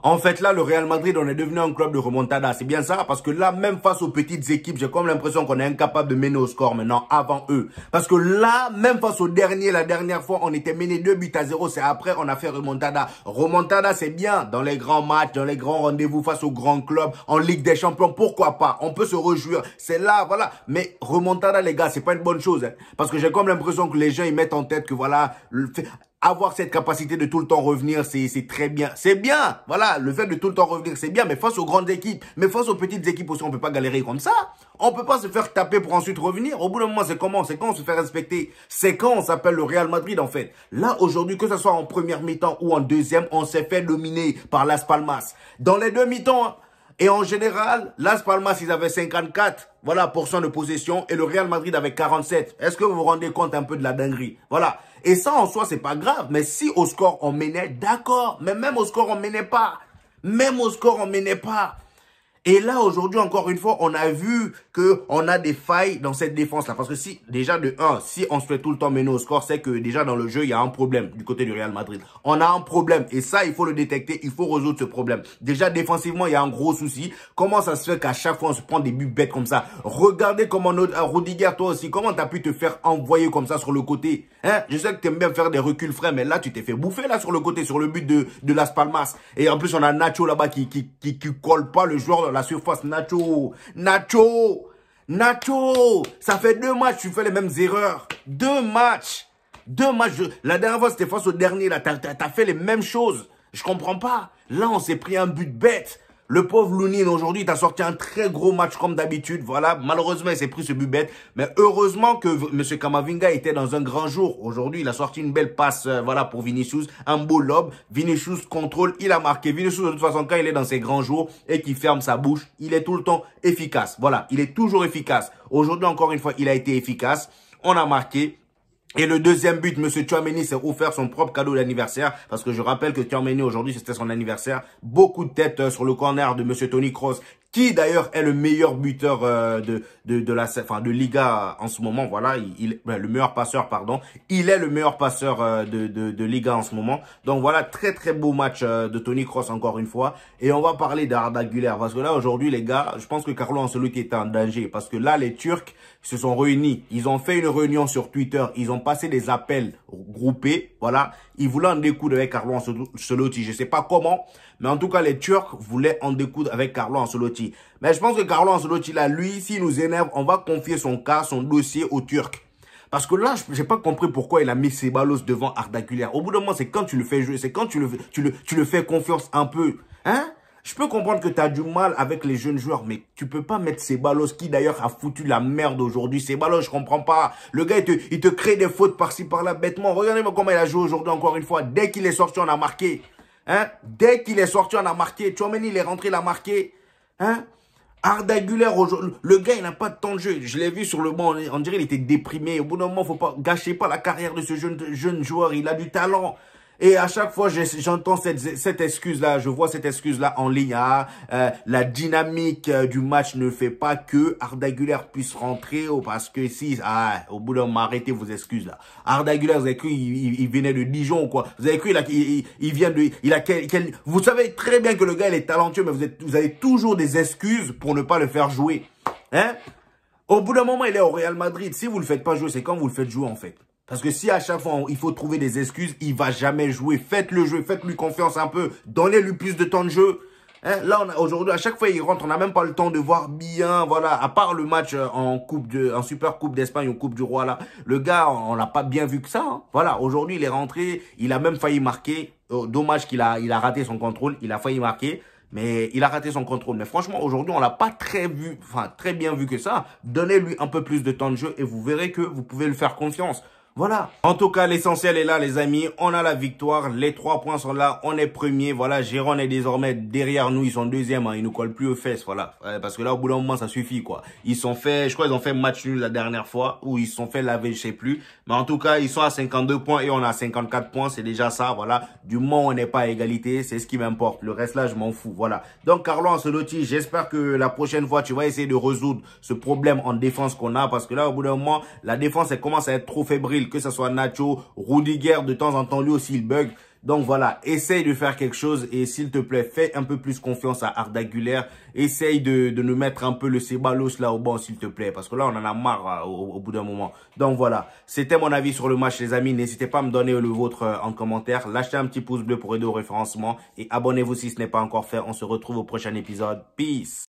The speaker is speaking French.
En fait, là, le Real Madrid, on est devenu un club de remontada. C'est bien ça? Parce que là, même face aux petites équipes, j'ai comme l'impression qu'on est incapable de mener au score maintenant, avant eux. Parce que là, même face aux derniers, la dernière fois, on était mené 2-0. C'est après, on a fait remontada. Remontada, c'est bien. Dans les grands matchs, dans les grands rendez-vous face aux grands clubs, en Ligue des Champions, pourquoi pas? On peut se réjouir. C'est là, voilà. Mais remontada, les gars, c'est pas une bonne chose. Hein. Parce que j'ai comme l'impression que les gens, ils mettent en tête que voilà, avoir cette capacité de tout le temps revenir, c'est très bien. C'est bien, voilà, le fait de tout le temps revenir, c'est bien, mais face aux grandes équipes, mais face aux petites équipes aussi, on peut pas galérer comme ça. On peut pas se faire taper pour ensuite revenir. Au bout d'un moment, c'est comment? C'est quand on se fait respecter. C'est quand on s'appelle le Real Madrid, en fait. Là, aujourd'hui, que ce soit en première mi-temps ou en deuxième, on s'est fait dominer par Las Palmas. Dans les deux mi-temps, et en général, Las Palmas, ils avaient 54, voilà, % de possession, et le Real Madrid avait 47. Est-ce que vous vous rendez compte un peu de la dinguerie? Voilà. Et ça, en soi, c'est pas grave. Mais si au score, on menait, d'accord. Mais même au score, on menait pas. Même au score, on menait pas. Et là, aujourd'hui, encore une fois, on a vu que on a des failles dans cette défense-là. Parce que si, déjà, de 1, si on se fait tout le temps mener au score, c'est que déjà, dans le jeu, il y a un problème du côté du Real Madrid. On a un problème. Et ça, il faut le détecter. Il faut résoudre ce problème. Déjà, défensivement, il y a un gros souci. Comment ça se fait qu'à chaque fois, on se prend des buts bêtes comme ça? Regardez comment Rudiger, toi aussi, comment t'as pu te faire envoyer comme ça sur le côté? Hein? Je sais que t'aimes bien faire des reculs frais, mais là, tu t'es fait bouffer, là, sur le côté, sur le but de Las Palmas. Et en plus, on a Nacho là-bas qui colle pas le joueur la surface. Nacho, ça fait 2 matchs, tu fais les mêmes erreurs. 2 matchs. La dernière fois, c'était face au dernier, là, t'as fait les mêmes choses. Je comprends pas. Là, on s'est pris un but bête. Le pauvre Lounine, aujourd'hui, t'as sorti un très gros match comme d'habitude. Voilà, malheureusement, il s'est pris ce but bête. Mais heureusement que M. Camavinga était dans un grand jour. Aujourd'hui, il a sorti une belle passe, voilà, pour Vinicius. Un beau lob. Vinicius contrôle, il a marqué. Vinicius, de toute façon, quand il est dans ses grands jours et qu'il ferme sa bouche, il est tout le temps efficace. Voilà, il est toujours efficace. Aujourd'hui, encore une fois, il a été efficace. On a marqué. Et le deuxième but, M. Tchouaméni s'est offert son propre cadeau d'anniversaire. Parce que je rappelle que Tchouaméni, aujourd'hui, c'était son anniversaire. Beaucoup de têtes sur le corner de M. Toni Kroos, qui d'ailleurs est le meilleur buteur de Liga en ce moment. Voilà, le meilleur passeur, pardon. Il est le meilleur passeur de Liga en ce moment. Donc voilà, très très beau match de Toni Kroos encore une fois. Et on va parler d'Arda Güler. Parce que là, aujourd'hui, les gars, je pense que Carlo Ancelotti est en danger. Parce que là, les Turcs se sont réunis. Ils ont fait une réunion sur Twitter. Ils ont passé des appels groupés. Voilà. Ils voulaient en découdre avec Carlo Ancelotti. Je sais pas comment. Mais en tout cas, les Turcs voulaient en découdre avec Carlo Ancelotti. Mais je pense que Carlo Ancelotti, là, lui, s'il nous énerve, on va confier son cas, son dossier aux Turcs. Parce que là, j'ai pas compris pourquoi il a mis Ceballos devant Arda Güler. Au bout d'un moment, c'est quand tu le fais jouer, c'est quand tu le fais confiance un peu. Hein? Je peux comprendre que tu as du mal avec les jeunes joueurs, mais tu peux pas mettre Ceballos, qui d'ailleurs a foutu la merde aujourd'hui. Ceballos, je comprends pas. Le gars, il te crée des fautes par-ci, par-là, bêtement. Regardez-moi comment il a joué aujourd'hui, encore une fois. Dès qu'il est sorti, on a marqué. Hein? Dès qu'il est sorti, on a marqué. Tchouaméni, il est rentré, il a marqué. Hein? Arda Güler, le gars, il n'a pas de temps de jeu. Je l'ai vu sur le banc, on dirait qu'il était déprimé. Au bout d'un moment, faut pas gâcher pas la carrière de ce jeune joueur. Il a du talent. Et à chaque fois, j'entends cette excuse-là, je vois cette excuse-là en ligne. La dynamique du match ne fait pas que Arda Güler puisse rentrer. Parce que si, au bout d'un moment, arrêtez vos excuses là. Arda Güler, vous avez cru il venait de Dijon ou quoi? Vous avez cru il vient de... vous savez très bien que le gars, il est talentueux, mais vous avez toujours des excuses pour ne pas le faire jouer. Hein? Au bout d'un moment, il est au Real Madrid. Si vous le faites pas jouer, c'est quand vous le faites jouer en fait. Parce que si à chaque fois, il faut trouver des excuses, il va jamais jouer. Faites-le jouer, faites-lui confiance un peu. Donnez-lui plus de temps de jeu. Hein? Là, aujourd'hui, à chaque fois, il rentre, on n'a même pas le temps de voir bien. Voilà, à part le match en Super Coupe d'Espagne ou Coupe du Roi, là. Le gars, on l'a pas bien vu que ça. Hein? Voilà, aujourd'hui, il est rentré. Il a même failli marquer. Dommage qu'il a raté son contrôle. Il a failli marquer. Mais il a raté son contrôle. Mais franchement, aujourd'hui, on l'a pas très bien vu que ça. Donnez-lui un peu plus de temps de jeu et vous verrez que vous pouvez lui faire confiance. Voilà. En tout cas, l'essentiel est là, les amis. On a la victoire. Les 3 points sont là. On est premier. Voilà. Gérone est désormais derrière nous. Ils sont deuxième. Hein. Ils nous collent plus aux fesses. Voilà. Parce que là, au bout d'un moment, ça suffit, quoi. Je crois qu'ils ont fait match nul la dernière fois. Ou ils se sont fait laver, je sais plus. Mais en tout cas, ils sont à 52 points et on a 54 points. C'est déjà ça. Voilà. Du moment où on n'est pas à égalité, c'est ce qui m'importe. Le reste là, je m'en fous. Voilà. Donc, Carlo Ancelotti, j'espère que la prochaine fois, tu vas essayer de résoudre ce problème en défense qu'on a. Parce que là, au bout d'un moment, la défense, elle commence à être trop fébrile. Que ce soit Nacho, Rudiger, de temps en temps, lui aussi, il bug. Donc voilà, essaye de faire quelque chose et s'il te plaît, fais un peu plus confiance à Arda Güler. Essaye de nous mettre un peu le Ceballos là au banc, s'il te plaît, parce que là, on en a marre au bout d'un moment. Donc voilà, c'était mon avis sur le match, les amis. N'hésitez pas à me donner le vôtre en commentaire. Lâchez un petit pouce bleu pour aider au référencement et abonnez-vous si ce n'est pas encore fait. On se retrouve au prochain épisode. Peace!